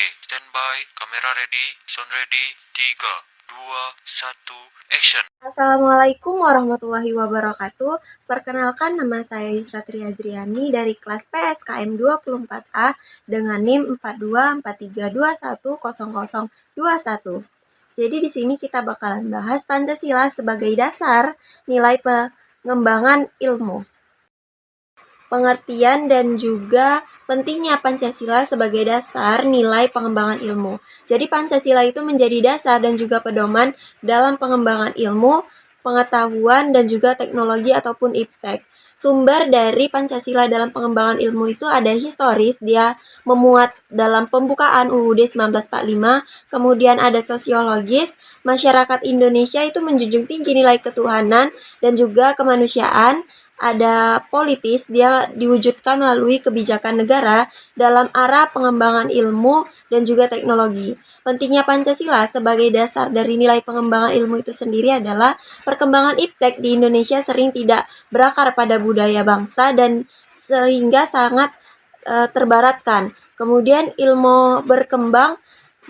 Oke, standby, kamera ready, sound ready, 3, 2, 1, action. Assalamualaikum warahmatullahi wabarakatuh. Perkenalkan, nama saya Yusra Triazriani dari kelas PSKM 24A dengan NIM 4243210021. Jadi di sini kita bakalan bahas Pancasila sebagai dasar nilai pengembangan ilmu. Pengertian dan juga pentingnya Pancasila sebagai dasar nilai pengembangan ilmu. Jadi Pancasila itu menjadi dasar dan juga pedoman dalam pengembangan ilmu, pengetahuan, dan juga teknologi ataupun iptek. Sumber dari Pancasila dalam pengembangan ilmu itu ada historis, dia memuat dalam pembukaan UUD 1945, kemudian ada sosiologis, masyarakat Indonesia itu menjunjung tinggi nilai ketuhanan dan juga kemanusiaan, ada politis, dia diwujudkan melalui kebijakan negara dalam arah pengembangan ilmu dan juga teknologi. Pentingnya Pancasila sebagai dasar dari nilai pengembangan ilmu itu sendiri adalah perkembangan iptek di Indonesia sering tidak berakar pada budaya bangsa dan sehingga sangat terbaratkan. Kemudian ilmu berkembang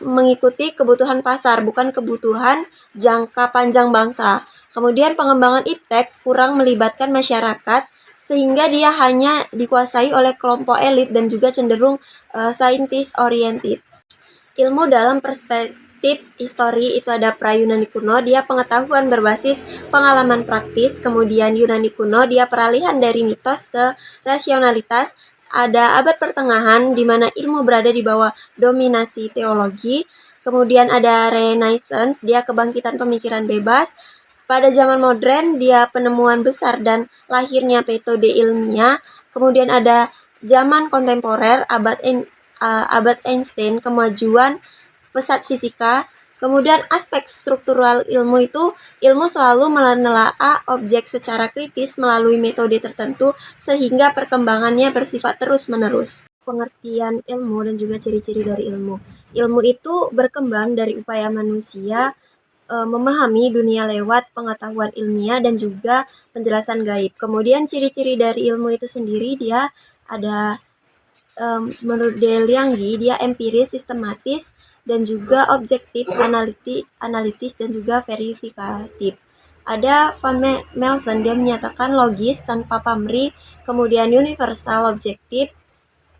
mengikuti kebutuhan pasar, bukan kebutuhan jangka panjang bangsa. Kemudian pengembangan iptek kurang melibatkan masyarakat sehingga dia hanya dikuasai oleh kelompok elit dan juga cenderung scientist oriented. Ilmu dalam perspektif histori itu ada pra-Yunani kuno, dia pengetahuan berbasis pengalaman praktis, kemudian Yunani kuno, dia peralihan dari mitos ke rasionalitas, ada abad pertengahan di mana ilmu berada di bawah dominasi teologi, kemudian ada Renaissance, dia kebangkitan pemikiran bebas, pada zaman modern, dia penemuan besar dan lahirnya metode ilmiah. Kemudian ada zaman kontemporer, abad Einstein, kemajuan pesat fisika. Kemudian aspek struktural ilmu itu, ilmu selalu menelaah objek secara kritis melalui metode tertentu sehingga perkembangannya bersifat terus-menerus. Pengertian ilmu dan juga ciri-ciri dari ilmu. Ilmu itu berkembang dari upaya manusia memahami dunia lewat pengetahuan ilmiah dan juga penjelasan gaib. Kemudian ciri-ciri dari ilmu itu sendiri dia ada menurut Delianggi dia empiris, sistematis, dan juga objektif, analitis, dan juga verifikatif. Ada Van Melson, dia menyatakan logis tanpa pamrih, kemudian universal, objektif,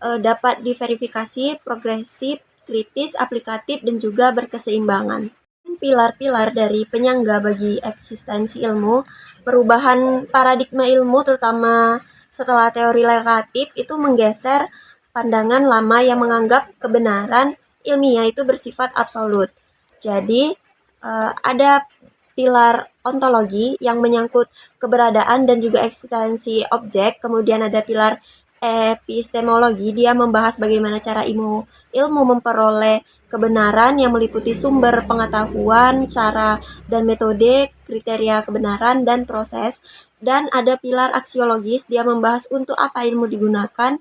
dapat diverifikasi, progresif, kritis, aplikatif, dan juga berkeseimbangan. Pilar-pilar dari penyangga bagi eksistensi ilmu, perubahan paradigma ilmu terutama setelah teori relatif itu menggeser pandangan lama yang menganggap kebenaran ilmiah itu bersifat absolut. Jadi ada pilar ontologi yang menyangkut keberadaan dan juga eksistensi objek, kemudian ada pilar epistemologi, dia membahas bagaimana cara ilmu memperoleh kebenaran yang meliputi sumber pengetahuan, cara dan metode, kriteria kebenaran, dan proses. Dan ada pilar aksiologis, dia membahas untuk apa ilmu digunakan,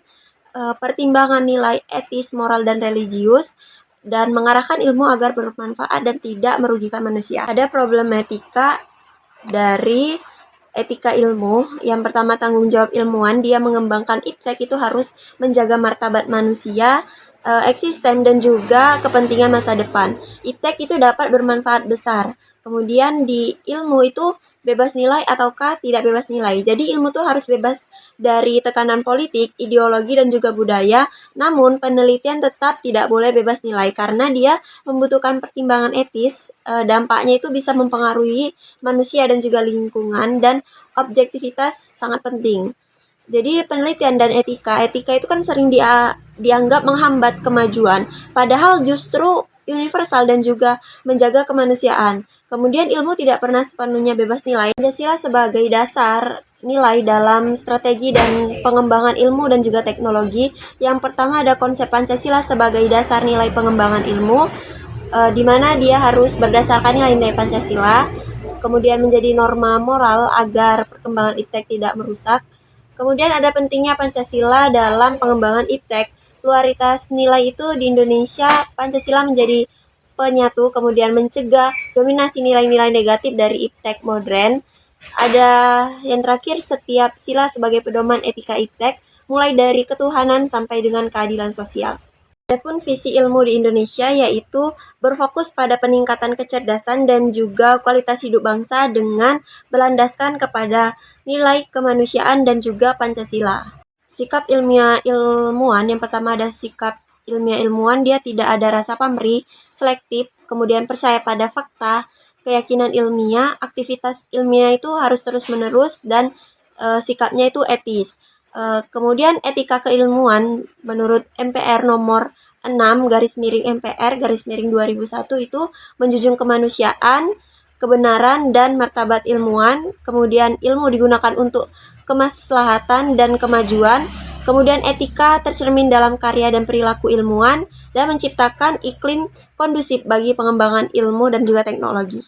pertimbangan nilai etis, moral, dan religius, dan mengarahkan ilmu agar bermanfaat dan tidak merugikan manusia. Ada problematika dari etika ilmu. Yang pertama, tanggung jawab ilmuwan, dia mengembangkan iptek itu harus menjaga martabat manusia, eksisten, dan juga kepentingan masa depan. Iptek itu dapat bermanfaat besar. Kemudian di ilmu itu bebas nilai ataukah tidak bebas nilai. Jadi ilmu itu harus bebas dari tekanan politik, ideologi, dan juga budaya. Namun penelitian tetap tidak boleh bebas nilai karena dia membutuhkan pertimbangan etis. Dampaknya itu bisa mempengaruhi manusia dan juga lingkungan, dan objektivitas sangat penting. Jadi penelitian dan etika itu kan sering dianggap menghambat kemajuan, padahal justru universal dan juga menjaga kemanusiaan. Kemudian ilmu tidak pernah sepenuhnya bebas nilai. Pancasila sebagai dasar nilai dalam strategi dan pengembangan ilmu dan juga teknologi. Yang pertama ada konsep Pancasila sebagai dasar nilai pengembangan ilmu, di mana dia harus berdasarkan nilai-nilai Pancasila, kemudian menjadi norma moral agar perkembangan iptek tidak merusak. Kemudian ada pentingnya Pancasila dalam pengembangan iptek. Pluralitas nilai itu di Indonesia, Pancasila menjadi penyatu, kemudian mencegah dominasi nilai-nilai negatif dari iptek modern. Ada yang terakhir, setiap sila sebagai pedoman etika iptek, mulai dari ketuhanan sampai dengan keadilan sosial. Adapun visi ilmu di Indonesia yaitu berfokus pada peningkatan kecerdasan dan juga kualitas hidup bangsa dengan berlandaskan kepada nilai kemanusiaan dan juga Pancasila. Sikap ilmiah ilmuwan, yang pertama ada sikap ilmiah ilmuwan, dia tidak ada rasa pamrih, selektif, kemudian percaya pada fakta, keyakinan ilmiah, aktivitas ilmiah itu harus terus-menerus, dan sikapnya itu etis. Kemudian etika keilmuan menurut MPR nomor 6 garis miring MPR garis miring 2001 itu menjunjung kemanusiaan, kebenaran, dan martabat ilmuwan. Kemudian ilmu digunakan untuk kemaslahatan dan kemajuan. Kemudian etika tercermin dalam karya dan perilaku ilmuwan dan menciptakan iklim kondusif bagi pengembangan ilmu dan juga teknologi.